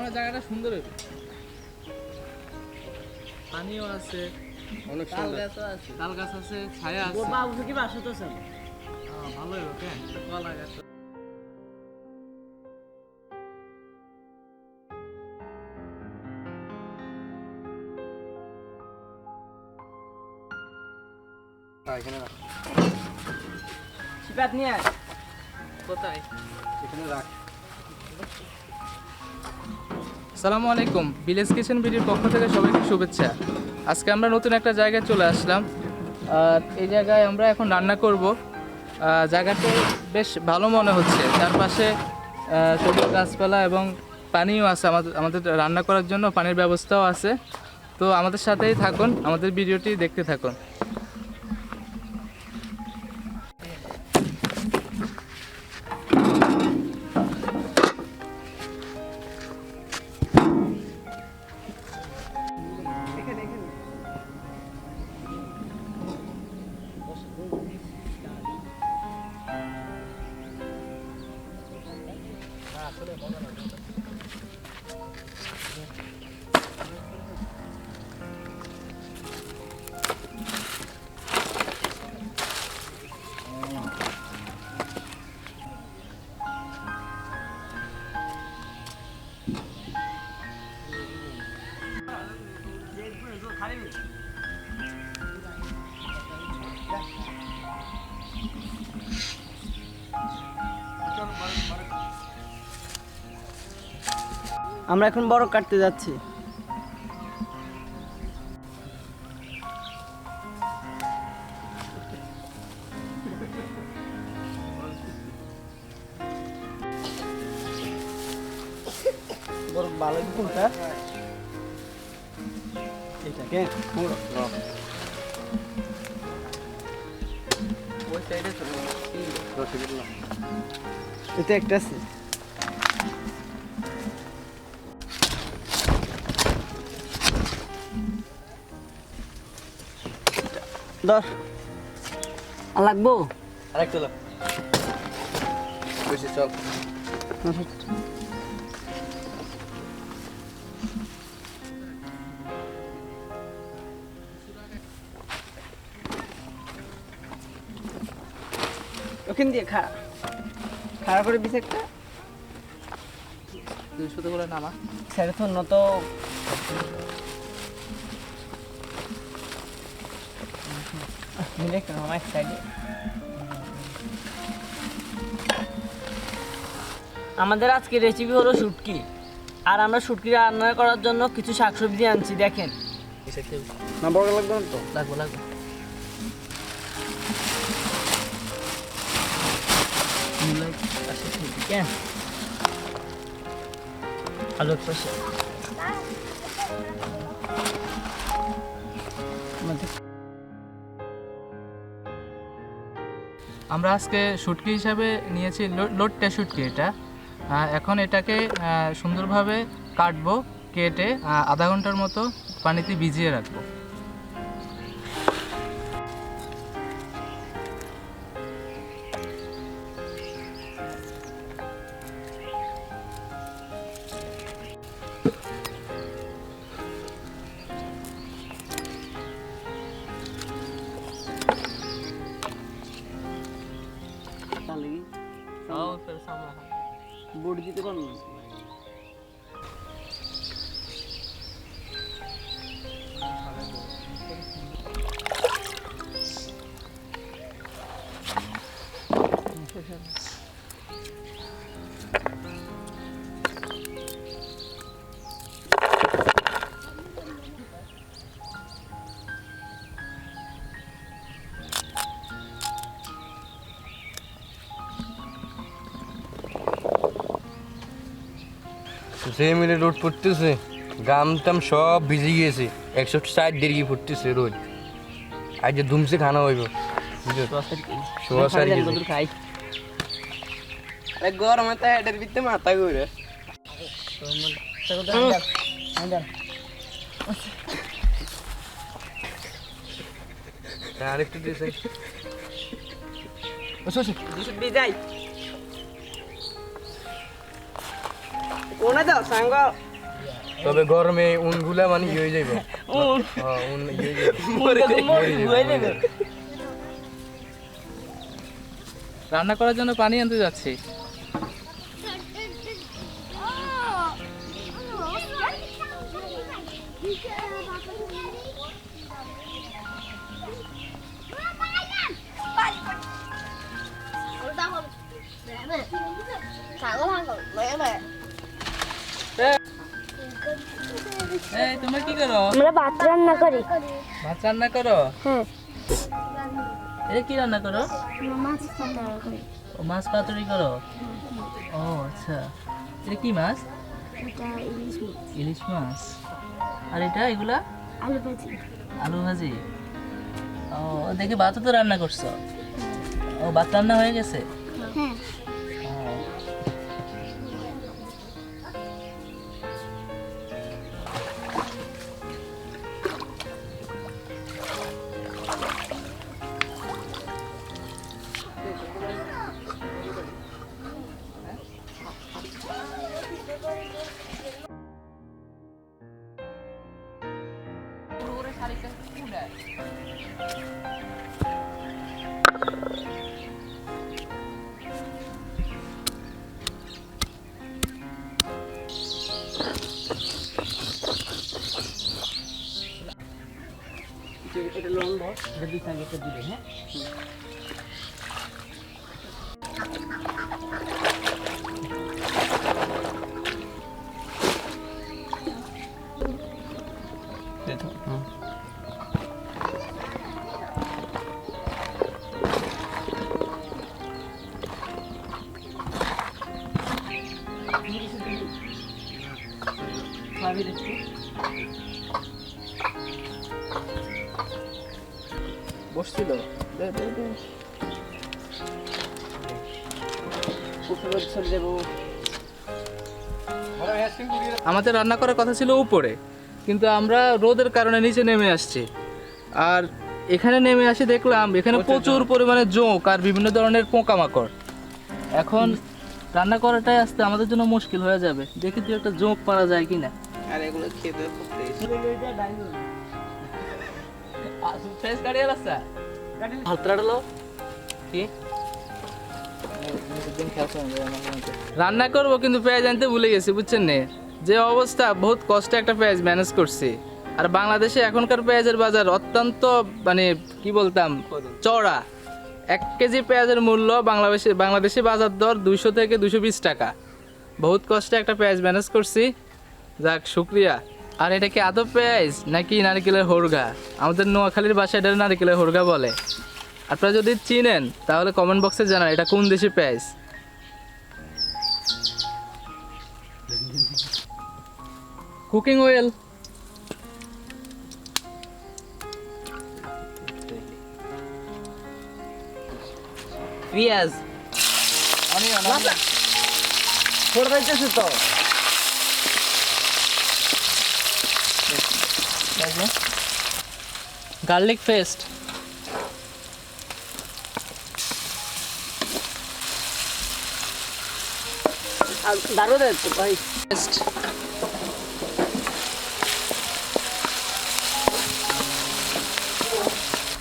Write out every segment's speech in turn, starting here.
আমার জায়গাটা সুন্দর হবে, পানিও আছে, অনেক তাল সুন্দর। গাছও আছে, তাল গাছ আছে, ছায়া আছে। বাবু কি বাসা তো আছে? ভালো হবে, কেন কলা গাছ। এখানে রাখ, সিপাত নিয়ে আয়। কোথায়? এখানে রাখ। আসসালামু আলাইকুম, ভিলেজ কিচেন বিডির পক্ষ থেকে সবাইকে শুভেচ্ছা। আজকে আমরা নতুন একটা জায়গায় চলে আসলাম। আর এই জায়গায় আমরা এখন রান্না করব। জায়গাটা বেশ ভালো মনে হচ্ছে, চারপাশে সবুজ গাছপালা এবং পানিও আছে। আমাদের রান্না করার জন্য পানির ব্যবস্থাও আছে। তো আমাদের সাথেই থাকুন, আমাদের ভিডিওটি দেখতে থাকুন। আমরা এখন বড় কাটতে যাচ্ছি। বড় ভালো কোনটা? এটা কে? ওই সাইডে চলো। রসগোল্লা এটা একটা আছে। দশ লাগবো। আরেকটা দাও, বেশি চল। ওখান দিয়ে খাড়া করে দিছে একটা 200 করে নামা। ছেড়ে তো নত মিলে একটা নামা এক সাইডে। আমাদের আজকে রেসিপি হলো শুটকি, আর আমরা শুটকি রান্না করার জন্য কিছু শাকসবজি আনছি। দেখেন না বড় লাগবে না তো? লাগবো লাগবো। কেন আলু পাশে আমরা আজকে শুটকি হিসাবে নিয়েছি লোটটা শুটকি। এটা এখন এটাকে সুন্দরভাবে কাটবো, কেটে আধা ঘন্টার মতো পানিতে ভিজিয়ে রাখবো। বড়ি দিতে পারবো না। যে মিলে রোদ পড়তেছে, গাম টাম সব ভিজে গিয়েছে, 160 ডিগ্রি পড়তেছে রোদ। আজ যে ধুমসে খানা হইব, সোয়া সারি খাই গরমে তো হেডের ভিতরে মাথা ঘুরে। আরেকটু দিয়েছে বিদায় কোনে যাও সাঙ্গ? তবে গরমে উনগুলা মানে ইয়ে হয়ে যাইব উন হ্যাঁ উন ইয়ে হয়ে যাইব হয়ে যাবে। রান্না করার জন্য পানি আনতে যাচ্ছি। এই তোমরা কি করো? আমরা ভাত রান্না করি। ভাত রান্না করো? হ্যাঁ, এটা কি রান্না করো? আমরা মাছ রান্না করি। ও মাছ পাতুরি করো? ও আচ্ছা, এটা কি মাছ? এটা ইলিশ মাছ, ইলিশ মাছ। আর এটা এগুলা? আলু ভাজি। আলু ভাজি। ও দেখি ভাতও তো রান্না করছো। ও ভাত রান্না হয়ে গেছে? হ্যাঁ, ও। এটা লম্বা, এটা দুই সাইডে একটা দিলে, হ্যাঁ? ভাবি দেখছি। বসছিল? দে, দে, দে। উপরে চলে যাবো। আমাদের রান্না করার কথা ছিল উপরে, কিন্তু আমরা রোদের কারণে নিচে নেমে আসছি। আর এখানে নেমে আসে দেখলাম এখানে প্রচুর পরিমাণে জোঁক আর বিভিন্ন ধরনের পোকামাকড়। এখন রান্না করাটাই আসতে আমাদের জন্য মুশকিল হয়ে যাবে। দেখি তুই একটা জোঁক পারা যায় কিনা। আর এগুলো খেতে খুব টেস্ট। ফ্রেশ কাটিয়ে রাস্তা হাতড়ালো কি রান্না করবো, কিন্তু পেঁয়াজ আনতে ভুলে গেছি, বুঝছেন নে। যে অবস্থা, বহুত কষ্টে একটা পেঁয়াজ ম্যানেজ করছি। আর বাংলাদেশে এখনকার পেঁয়াজের বাজার অত্যন্ত মানে কি বলতাম চড়া। 1 কেজি পেঁয়াজের মূল্য বাংলাদেশে বাজার দর 200 থেকে 220 টাকা। বহুত কষ্টে একটা পেঁয়াজ ম্যানেজ করছি, যাক শুক্রিয়া। আর এটা কি আদব পেঁয়াজ নাকি নারকেলের হোরগা? আমাদের নোয়াখালীর বাসায় এটা নারকেলের হোরগা বলে। আপনারা যদি চিনেন তাহলে কমেন্ট বক্সে জানান এটা কোন দেশি পেঁয়াজ। কুকিং অয়েল, পেঁয়াজ অনিয়ন, পড়ে যাইতেছে তো। গার্লিক পেস্ট, দাঁড়ো দে তো ভাই। Paste,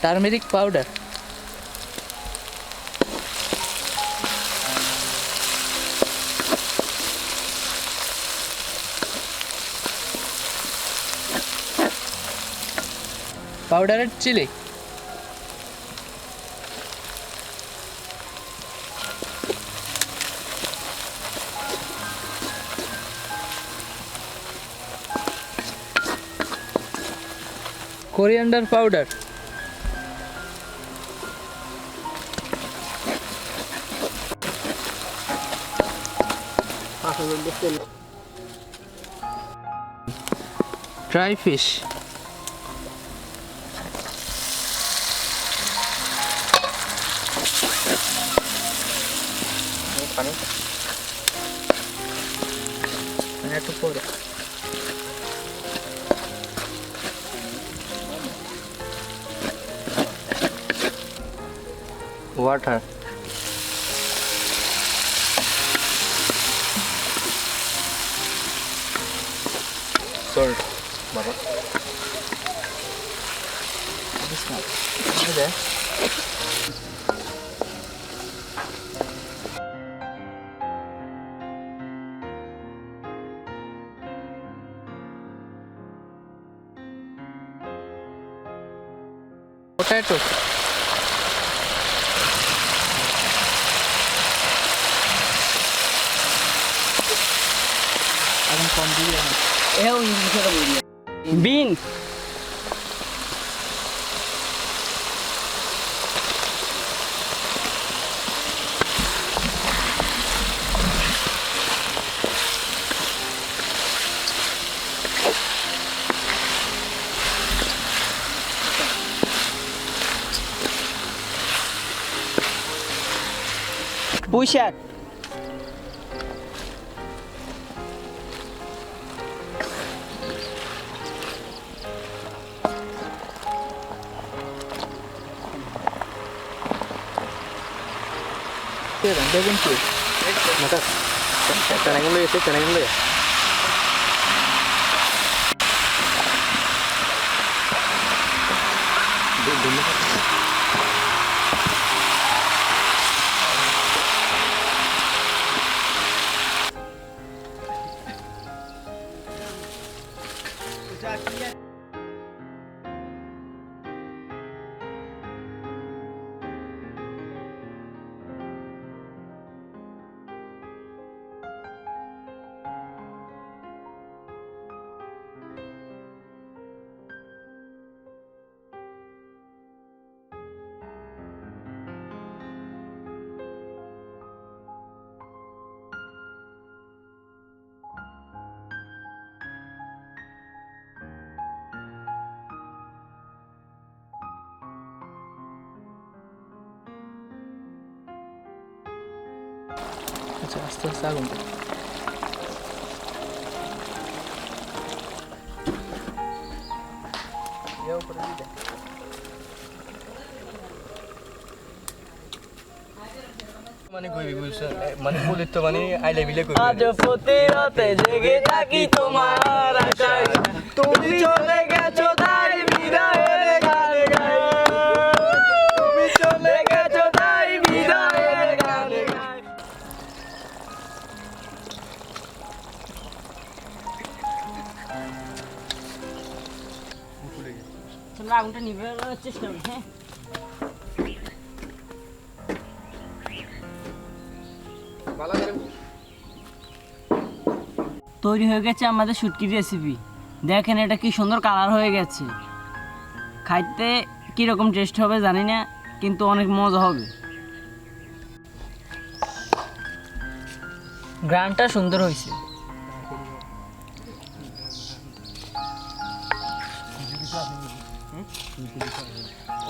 turmeric powder, powdered chilli, coriander powder, dry fish, একটু পরে ওয়াটার, তোর বাবা potato. এখন কম দিয়ে এও ইংলিশে বলি বিন পুঁইশাক বেগুন কি চেনাগুলো আচ্ছা আস্তে আস্তে আগুন দাও। মানে কইবি বুঝছ মানে বলি তো মানে আইলে বিলে কইবি আজ প্রতি রাতে জেগে থাকি তোমার আশায় তুমি চলে গেছো তাই বিদায়ের গান গাই তুমি চলে গেছো তাই বিদায়ের গান গাই চলো আগুনটা নিভে চেষ্টা করি হ্যাঁ তৈরি হয়ে গেছে আমাদের শুটকির রেসিপি দেখেন এটা কি সুন্দর কালার হয়ে গেছে খাইতে কীরকম টেস্ট হবে জানি না কিন্তু অনেক মজা হবে গ্রানটা সুন্দর হয়েছে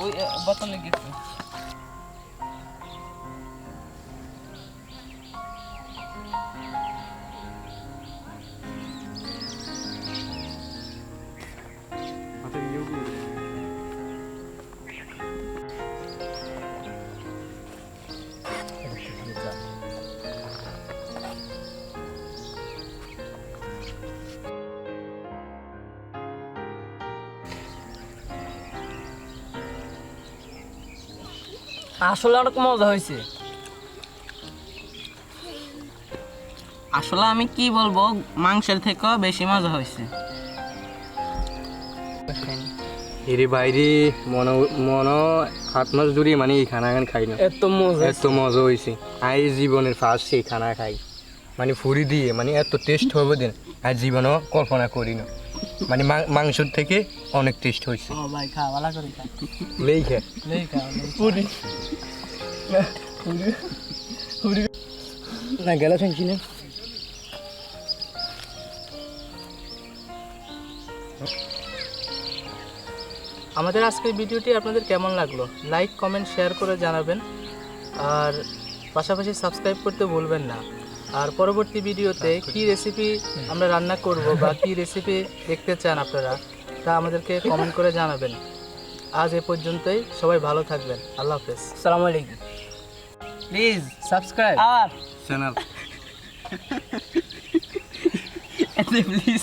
ওই বোতলে গেছে আসলে অনেক মজা হয়েছে আসলে আমি কি বলবো মাংসের থেকেও বেশি মজা হয়েছে এরে বাইরে মনো হাত মাস জুড়ি মানে এই খানা খাই না এত মজা হয়েছে আই জীবনের ফার্স্ট সেই খানা খাই মানে ফুরি দিয়ে মানে এত টেস্ট হবে দিন আর জীবনও কল্পনা করি না মানে মাংসর থেকে অনেক টেস্ট হয়েছে ও ভাই খা ভালো করে খা লেই খা লেই খা পুরি না গেলা শুনছি না আমাদের আজকের ভিডিওটি আপনাদের কেমন লাগলো লাইক কমেন্ট শেয়ার করে জানাবেন আর পাশাপাশি সাবস্ক্রাইব করতে ভুলবেন না আর পরবর্তী ভিডিওতে কি রেসিপি আমরা রান্না করব বা কি রেসিপি দেখতে চান আপনারা তা আমাদেরকে কমেন্ট করে জানাবেন আজ এ পর্যন্তই সবাই ভালো থাকবেন আল্লাহ হাফেজ আসসালামু আলাইকুম প্লিজ সাবস্ক্রাইব আর চ্যানেল প্লিজ